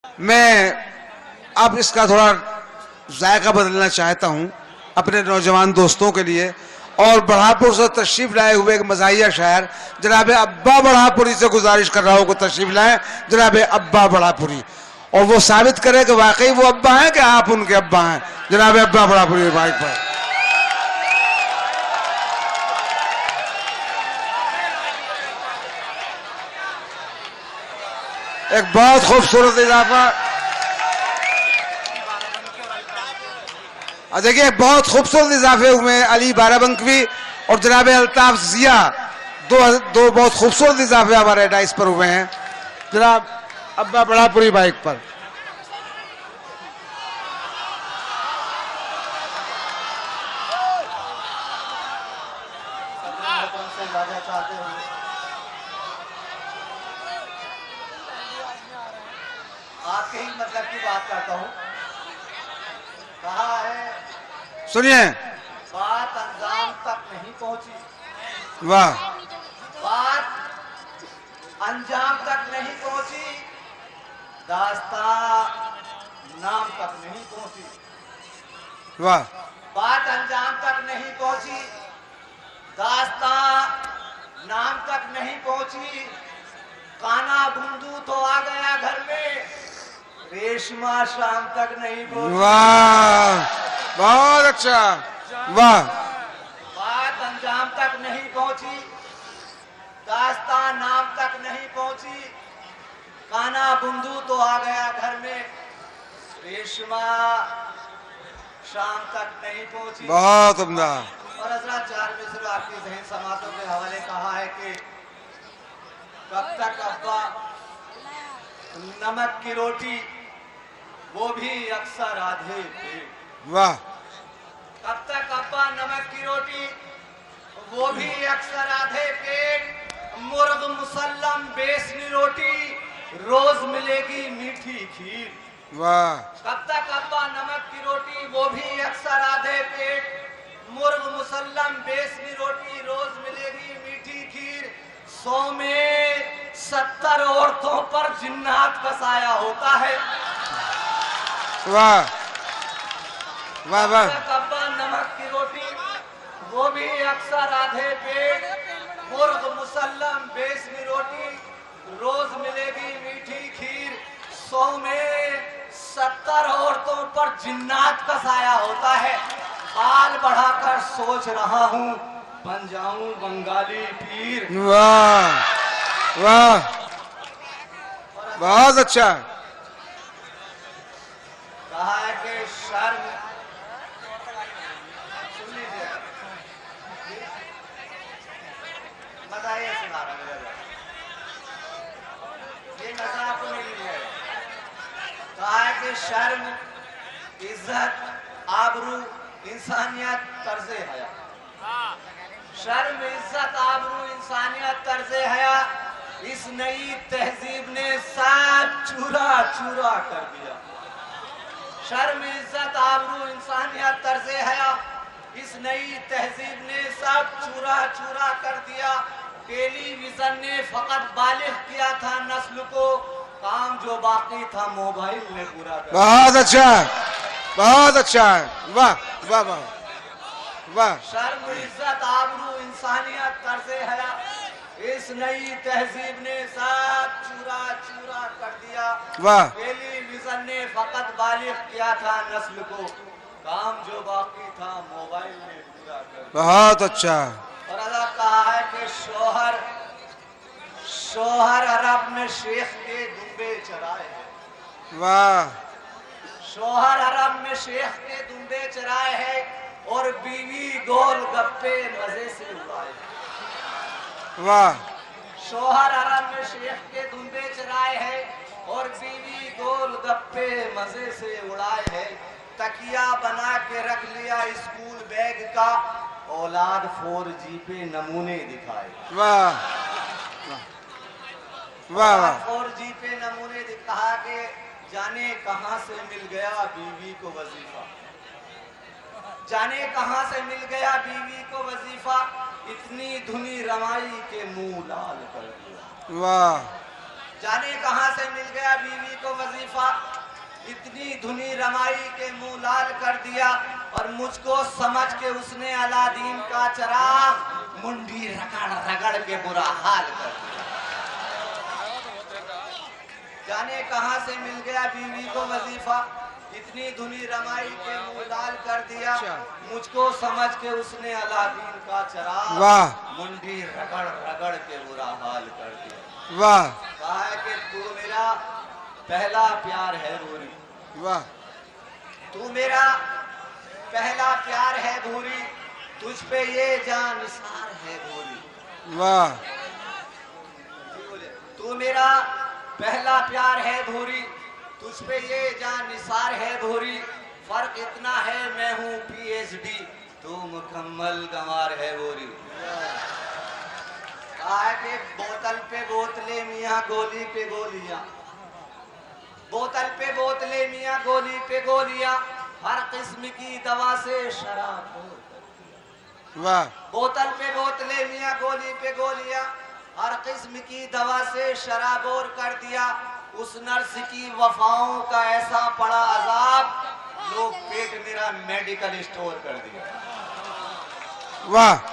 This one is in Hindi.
मैं अब इसका थोड़ा जायका बदलना चाहता हूं अपने नौजवान दोस्तों के लिए और बढ़ापुर से तशरीफ लाए हुए एक मज़ाहिया शायर जनाब अब्बा बढ़ापुरी से गुजारिश कर रहा हूं कि तशरीफ लाएं जनाब अब्बा बढ़ापुरी और वो साबित करें कि वाकई वो अब्बा हैं कि आप उनके अब्बा हैं। जनाब अब्बा बढ़ापुरी माइक पर। एक बहुत खूबसूरत इजाफा। देखिए बहुत खूबसूरत इजाफे हुए अली बाराबंकवी और जनाब अल्ताफ जिया, दो बहुत खूबसूरत इजाफे हमारे डाइस पर हुए हैं। जनाब अब्बा बढ़ापुरी बाइक पर। आपके ही मतलब की बात करता हूँ। कहा है सुनिए। बात अंजाम तक नहीं पहुंची। वाह। बात अंजाम तक नहीं पहुंची, दास्ता नाम तक नहीं पहुंची। वाह। बात अंजाम तक नहीं पहुंची, दास्ता नाम तक नहीं पहुंची। काना बूंदू तो आ गया घर में, रेशमा शाम तक नहीं पहुंची। वाह बहुत अच्छा। वाह। बात अंजाम तक नहीं पहुंची, दास्ता नाम तक नहीं पहुंची। काना बूंदू तो आ गया घर में, रेशमा शाम तक नहीं पहुंची। बहुत उम्दा। और हजरत चार मिसर आपकी जहन समातों के हवाले कहा है कि कब तक अब्बा नमक की रोटी वो भी अक्सर आधे पेट। वाह। कब तक अब्बा नमक की रोटी वो भी अक्सर आधे पेट। मुर्ग मुसल्लम बेसनी रोटी रोज मिलेगी मीठी खीर। वाह। कब तक अब्बा नमक की रोटी वो भी अक्सर आधे पेट। मुर्ग मुसल्लम बेसनी रोटी रोज मिलेगी मीठी खीर। 100 में 70 औरतों पर जिन्नात का साया होता है। वाह वाह वाह। अब्बा नमक की रोटी वो भी अक्सर आधे पेट। मुर्ग मुसल्लम बेसनी रोटी रोज मिलेगी मीठी खीर। 100 में 70 औरतों पर जिन्नात का साया होता है। बाल बढ़ाकर सोच रहा हूँ बन जाऊं बंगाली पीर। वाह वाह बहुत अच्छा। कहा है कि शर्म, सुन लीजिए, बताइए, सुना रहा मेरा, ये नजर आपको नहीं मिल जाएगा। कहा है कि शर्म, इज्जत, आबरू, इंसानियत, तर्ज़े हया। शर्म, इज्जत, आबरू, इंसानियत, तर्ज़े हया, इस नई तहजीब ने सब चूरा चूरा कर दिया। शर्म, इज्जत, आबरू, इंसानियत, तर्ज़े हया, इस नई तहजीब ने सब चूरा चूरा कर दिया। टेलीविजन ने फकत बालिग किया था नस्ल को, काम जो बाकी था मोबाइल ने पूरा कर दिया। बहुत अच्छा बहुत अच्छा। वाह वाह वाह वाह। शर्म, इज्जत, आबरू, इंसानियत, तर्ज़े हया, इस नई तहजीब ने सब चूरा चूरा कर दिया। वाह। टेलीविजन ने फकत बालिग किया था नस्ल को, काम जो बाकी था मोबाइल ने पूरा कर दिया। बहुत अच्छा। और अल्लाह कहा है कि शोहर शोहर अरब में शेख के दुम्बे चराए हैं। वाह। शोहर अरब में शेख के दुम्बे चराए हैं और बीवी गोल गप्पे मजे से उड़ाए। वाह। शोहर अरब में शेख के दुम्बे चराए हैं और बीवी गोल गप्पे मजे से उड़ाए हैं। तकिया बना के रख लिया स्कूल बैग का, औलाद 4G पे नमूने दिखाए। वाह वाह वाह। 4G पे नमूने दिखा के जाने कहां से मिल गया बीवी को वजीफा। जाने कहां से मिल गया बीवी को वजीफा, इतनी धुनी रमाई के मुंह लाल कर दिया। वाह जाने कहां से मिल गया बीवी को वजीफा, इतनी धुनी रमाई के मुंह लाल कर दिया, और मुझको समझ के उसने अलादीन का चराग मुंडी रगड़ रगड़ के बुरा हाल कर दिया। जाने कहां से मिल गया बीवी को वजीफा, इतनी धुनी रमाई के मुंह लाल कर दिया, मुझको समझ के उसने अलादीन का चराग वाह मुंडी रगड़ रगड़ के बुरा हाल कर दिया। वाह कहा है कि तू मेरा पहला प्यार है भूरी, वाह तू मेरा पहला प्यार है भूरी, तुझ पे ये जान निसार है भूरी। वाह तू मेरा पहला प्यार है भूरी, तुझ पे ये जान निसार है भूरी, फर्क इतना है मैं हूँ PhD, तू मुकम्मल गंवार है भूरी। कहा है कि बोतल पे बोतलें मियाँ गोली पे गोलियां, बोतल पे बोतलें मियाँ गोली पे गोलियां, हर किस्म की दवा से शराब। वाह बोतल पे बोतलें मियाँ गोली पे गोलियां, हर किस्म की दवा से शराबोर कर दिया। उस नर्स की वफाओं का ऐसा पड़ा अजाब, लोग पेट मेरा मेडिकल स्टोर कर दिया। वाह